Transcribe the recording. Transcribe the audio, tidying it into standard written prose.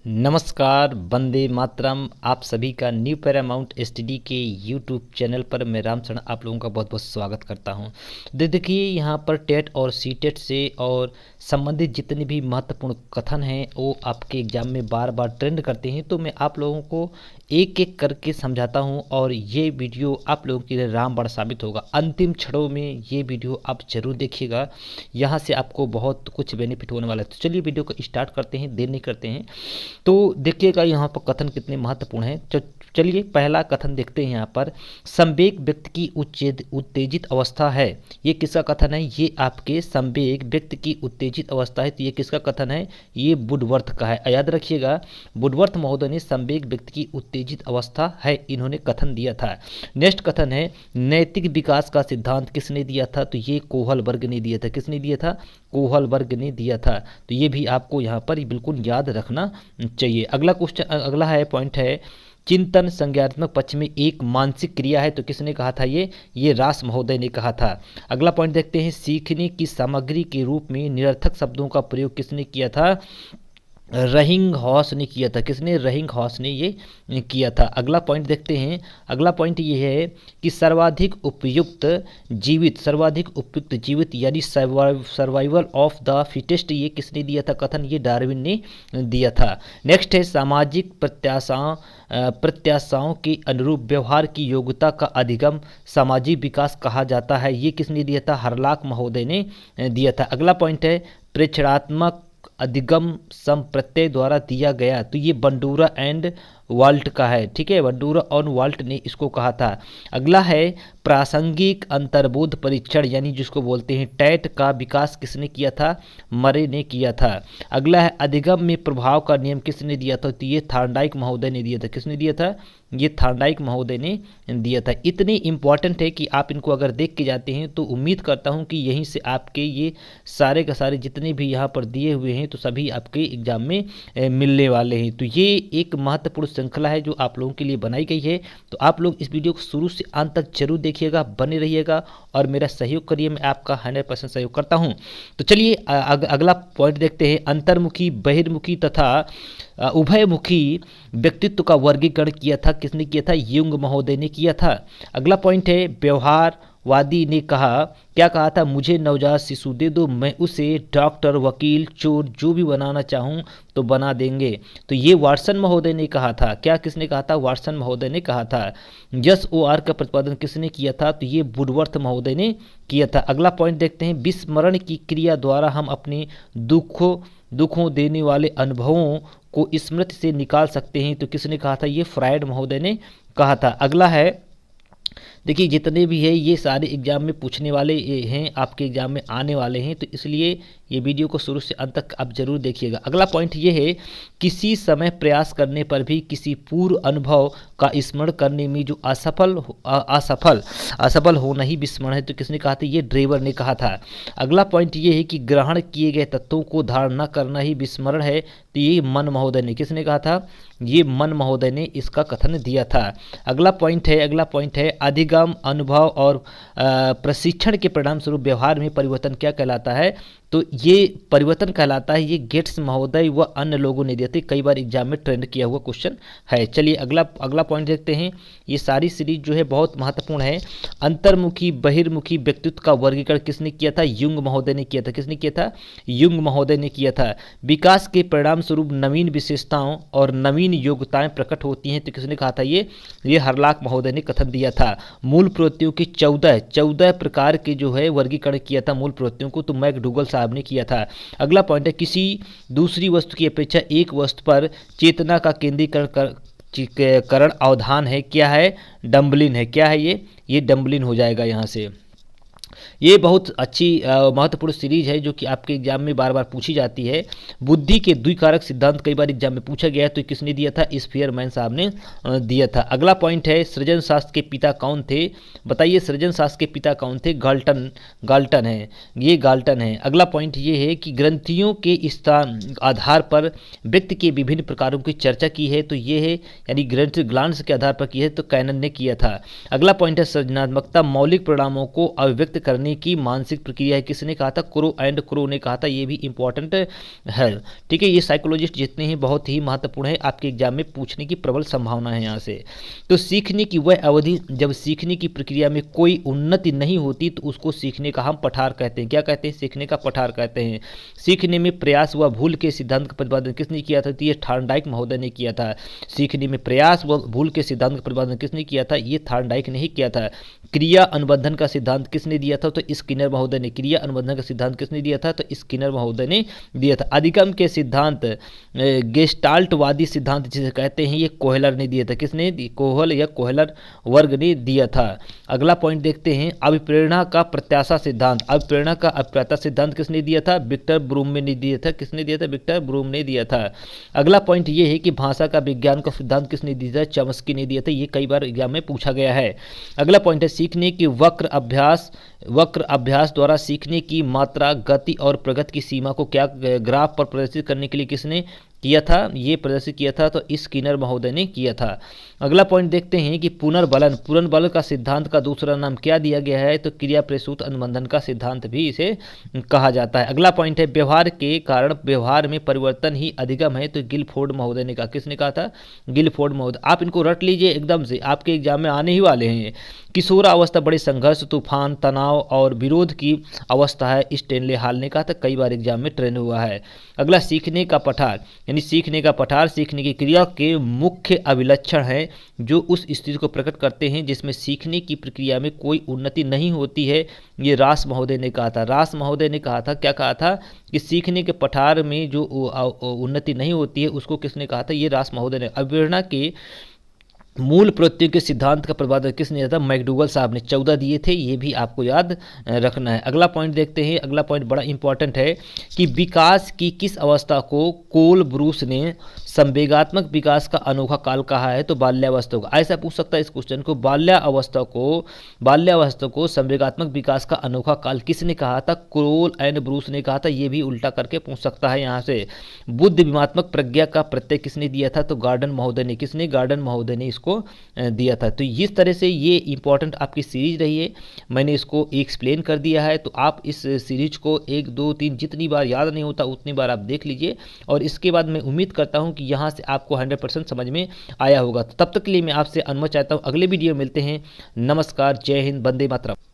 नमस्कार, वंदे मातरम। आप सभी का न्यू पैरामाउंट एसटीडी के यूट्यूब चैनल पर मैं रामचरण आप लोगों का बहुत बहुत स्वागत करता हूं। देखिए यहाँ पर टेट और सीटेट से और संबंधित जितने भी महत्वपूर्ण कथन हैं वो आपके एग्जाम में बार बार ट्रेंड करते हैं, तो मैं आप लोगों को एक एक करके समझाता हूं और ये वीडियो आप लोगों के लिए रामबाण साबित होगा। अंतिम क्षणों में ये वीडियो आप जरूर देखिएगा, यहाँ से आपको बहुत कुछ बेनिफिट होने वाला है। तो चलिए वीडियो को स्टार्ट करते हैं, देर नहीं करते हैं। तो देखिएगा यहाँ पर कथन कितने महत्वपूर्ण हैं। चलिए पहला कथन देखते हैं। यहाँ पर संवेग व्यक्ति की उत्तेजित अवस्था है। ये किसका कथन है? ये आपके संवेग व्यक्ति की उत्तेजित अवस्था है। तो ये किसका कथन है? ये वुडवर्थ का है। याद रखिएगा, वुडवर्थ महोदय ने संवेग व्यक्ति की उत्तेजित अवस्था है इन्होंने कथन दिया था। नेक्स्ट कथन है नैतिक विकास का सिद्धांत किसने दिया था? तो ये कोहलबर्ग ने दिया था। किसने दिया था? कोहलबर्ग ने दिया था। तो ये भी आपको यहाँ पर बिल्कुल याद रखना चाहिए। अगला क्वेश्चन, अगला है पॉइंट है चिंतन संज्ञानात्मक पक्ष में एक मानसिक क्रिया है। तो किसने कहा था? ये रास महोदय ने कहा था। अगला पॉइंट देखते हैं सीखने की सामग्री के रूप में निरर्थक शब्दों का प्रयोग किसने किया था? रहिंग हॉस ने किया था। किसने? रहिंग हॉस ने ये किया था। अगला पॉइंट देखते हैं। अगला पॉइंट ये है कि सर्वाधिक उपयुक्त जीवित यानी सर्वाइवल ऑफ द फिटेस्ट, ये किसने दिया था कथन? ये डार्विन ने दिया था। नेक्स्ट है सामाजिक प्रत्याशाओं के अनुरूप व्यवहार की योग्यता का अधिगम सामाजिक विकास कहा जाता है। ये किसने दिया था? हरलाक महोदय ने दिया था। अगला पॉइंट है प्रेक्षणात्मक अधिगम संप्रत्यय द्वारा दिया गया। तो ये बंडूरा एंड वाल्ट का है। ठीक है, बंडूरा और वाल्ट ने इसको कहा था। अगला है प्रासंगिक अंतर्बोध परीक्षण यानी जिसको बोलते हैं टैट का विकास किसने किया था? मरे ने किया था। अगला है अधिगम में प्रभाव का नियम किसने दिया था? तो ये थार्नडाइक महोदय ने दिया था। किसने दिया था? ये थार्नडाइक महोदय ने दिया था। इतने इंपॉर्टेंट है कि आप इनको अगर देख के जाते हैं तो उम्मीद करता हूं कि यहीं से आपके ये सारे का सारे जितने भी यहाँ पर दिए हुए हैं तो सभी आपके एग्जाम में मिलने वाले हैं। तो ये एक महत्वपूर्ण श्रृंखला है जो आप लोगों के लिए बनाई गई है। तो आप लोग इस वीडियो को शुरू से अंत तक जरूर देखिएगा, बने रहिएगा और मेरा सहयोग करिए। मैं आपका 100% सहयोग करता हूं। तो चलिए अगला पॉइंट देखते हैं। अंतर्मुखी, बहिर्मुखी तथा उभयमुखी व्यक्तित्व का वर्गीकरण किया था। किसने किया था? युंग महोदय ने किया था। अगला पॉइंट है व्यवहारवादी ने कहा, क्या कहा था? मुझे नवजात शिशु दे दो, मैं उसे डॉक्टर, वकील, चोर जो भी बनाना चाहूँ तो बना देंगे। तो ये वाटसन महोदय ने कहा था। क्या किसने कहा था? वाटसन महोदय ने कहा था। यस ओ आर का प्रतिपादन किसने किया था? तो ये वुडवर्थ महोदय ने किया था। अगला पॉइंट देखते हैं विस्मरण की क्रिया द्वारा हम अपने दुखों देने वाले अनुभवों को स्मृति से निकाल सकते हैं। तो किसने कहा था? ये फ्रायड महोदय ने कहा था। अगला है देखिए जितने भी है ये सारे एग्जाम में पूछने वाले हैं, आपके एग्जाम में आने वाले हैं, तो इसलिए ये वीडियो को शुरू से अंत तक आप जरूर देखिएगा। अगला पॉइंट ये है किसी समय प्रयास करने पर भी किसी पूर्व अनुभव का स्मरण करने में जो असफल होना ही विस्मरण है। तो किसने कहा था? ये ड्रेवर ने कहा था। अगला पॉइंट ये है कि ग्रहण किए गए तत्वों को धारण न करना ही विस्मरण है। तो ये मन महोदय ने, किसने कहा था? ये मन महोदय ने इसका कथन दिया था। अगला पॉइंट है अधिगम, अनुभव और प्रशिक्षण के परिणाम स्वरूप व्यवहार में परिवर्तन क्या कहलाता है? तो ये परिवर्तन कहलाता है। ये गेट्स महोदय व अन्य लोगों ने दिए थे। कई बार एग्जाम में ट्रेंड किया हुआ क्वेश्चन है। चलिए अगला पॉइंट देखते हैं। ये सारी सीरीज जो है बहुत महत्वपूर्ण है। अंतर्मुखी, बहिर्मुखी व्यक्तित्व का वर्गीकरण किसने किया था? युंग महोदय ने किया था। किसने किया था? युंग महोदय ने किया था। विकास के परिणाम स्वरूप नवीन विशेषताओं और नवीन योग्यताएं प्रकट होती हैं। तो किसने कहा था? ये हरलाक महोदय ने कथन दिया था। मूल प्रवृत्तियों के 14 प्रकार के जो है वर्गीकरण किया था मूल प्रवृत्तियों को, तो मैकडूगल साहब ने किया था। अगला पॉइंट है किसी दूसरी वस्तु की अपेक्षा एक वस्तु पर चेतना का केंद्रीकरण अवधान है। क्या है? डम्बलिन है। क्या है ये डम्बलिन हो जाएगा यहाँ से। ये बहुत अच्छी महत्वपूर्ण सीरीज है जो कि आपके एग्जाम में बार बार पूछी जाती है। बुद्धि के द्विकारक सिद्धांत कई बार एग्जाम में पूछा गया है। तो किसने दिया था? स्फीयरमैन साहब ने दिया था। अगला पॉइंट है सृजन शास्त्र के पिता कौन थे? बताइए सृजन शास्त्र के पिता कौन थे? गाल्टन है। ये गाल्टन है। अगला पॉइंट ये है कि ग्रंथियों के स्थान आधार पर व्यक्ति के विभिन्न प्रकारों की चर्चा की है। तो ये है यानी ग्लांस के आधार पर की है, तो कैनन ने किया था। अगला पॉइंट है सृजनात्मकता मौलिक परिणामों को अभिव्यक्त करने की मानसिक प्रक्रिया है। किसने कहा था? क्रो एंड क्रो ने कहा था। ये भी इंपॉर्टेंट है। ठीक है, ये साइकोलॉजिस्ट जितने हैं बहुत ही महत्वपूर्ण है, आपके एग्जाम में पूछने की प्रबल संभावना है यहाँ से। तो सीखने की वह अवधि जब सीखने की प्रक्रिया में कोई उन्नति नहीं होती तो उसको सीखने का हम पठार कहते हैं। क्या कहते हैं? सीखने का पठार कहते हैं। सीखने में प्रयास व भूल के सिद्धांत का प्रतिपादन किसने किया था? तो ये थॉर्नडाइक महोदय ने किया था। सीखने में प्रयास व भूल के सिद्धांत का प्रतिपादन किसने किया था? ये थॉर्नडाइक ने ही किया था। क्रिया अनुबंधन का सिद्धांत किसने दिया था? तो स्किनर महोदय ने। क्रिया अनुबंधन का सिद्धांत किसने दिया था? तो स्किनर महोदय ने दिया था। अधिगम के सिद्धांत गेस्टाल्टवादी सिद्धांत जिसे कहते हैं, ये कोहलर ने दिया था। किसने? कोहल या कोहलर वर्ग ने दिया था। अगला पॉइंट देखते हैं, अभिप्रेरणा का प्रत्याशा सिद्धांत। अभिप्रेरणा का अप्रत्याशा सिद्धांत किसने दिया था? विक्टर ब्रूम ने दिया था। किसने दिया था? विक्टर ब्रूम ने दिया था। अगला पॉइंट ये है कि भाषा का विज्ञान का सिद्धांत किसने दिया था? चॉम्स्की ने दिया था। ये कई बार एग्जाम में पूछा गया है। अगला पॉइंट है, सीखने की वक्र अभ्यास द्वारा सीखने की मात्रा, गति और प्रगति की सीमा को क्या ग्राफ पर प्रदर्शित करने के लिए किसने किया था? ये प्रदर्शित किया था तो स्किनर महोदय ने किया था। अगला पॉइंट देखते हैं कि पुनर्बलन का सिद्धांत का दूसरा नाम क्या दिया गया है? तो क्रिया प्रसूत अनुबंधन का सिद्धांत भी इसे कहा जाता है। अगला पॉइंट है, व्यवहार के कारण व्यवहार में परिवर्तन ही अधिगम है। तो गिलफोर्ड महोदय ने कहा। किसने कहा था? गिलफोर्ड महोदय। आप इनको रट लीजिए एकदम से, आपके एग्जाम में आने ही वाले हैं। किशोरावस्था बड़े संघर्ष, तूफान, तनाव और विरोध की अवस्था है, स्टेनले हॉल ने कहा था। कई बार एग्जाम में ट्रेन हुआ है। अगला, सीखने का पठार, यानी सीखने का पठार सीखने की क्रिया के मुख्य अभिलक्षण है जो उस स्थिति को प्रकट करते हैं जिसमें सीखने की प्रक्रिया में कोई उन्नति नहीं होती है। ये रास महोदय ने कहा था। रास महोदय ने कहा था, क्या कहा था? कि सीखने के पठार में जो उन्नति नहीं होती है उसको किसने कहा था? ये रास महोदय ने। अभिप्रेरणा के मूल प्रत्ययों के सिद्धांत का प्रतिपादन किसने दिया था? मैकडूगल साहब ने। 14 दिए थे, ये भी आपको याद रखना है। अगला पॉइंट देखते हैं। अगला पॉइंट बड़ा इंपॉर्टेंट है कि विकास की किस अवस्था को कोल ब्रूस ने संवेगात्मक विकास का अनोखा काल कहा है? तो बाल्यावस्था को। ऐसा पूछ सकता है इस क्वेश्चन को, बाल्यावस्था को संवेगात्मक विकास का अनोखा काल किसने कहा था? कोल एंड ब्रूस ने कहा था। ये भी उल्टा करके पूछ सकता है यहाँ से। बुद्धिमात्मक प्रज्ञा का प्रत्यय किसने दिया था? तो गार्डन महोदय ने। किसने? गार्डन महोदय ने इसको दिया था। तो इस तरह से ये इंपॉर्टेंट आपकी सीरीज रही है। मैंने इसको एक्सप्लेन कर दिया है, तो आप इस सीरीज को 1 2 3 जितनी बार याद नहीं होता उतनी बार आप देख लीजिए, और इसके बाद मैं उम्मीद करता हूं कि यहाँ से आपको 100% समझ में आया होगा। तो तब तक के लिए मैं आपसे अनुमति चाहता हूँ। अगले वीडियो में मिलते हैं। नमस्कार, जय हिंद, वंदे मातरम।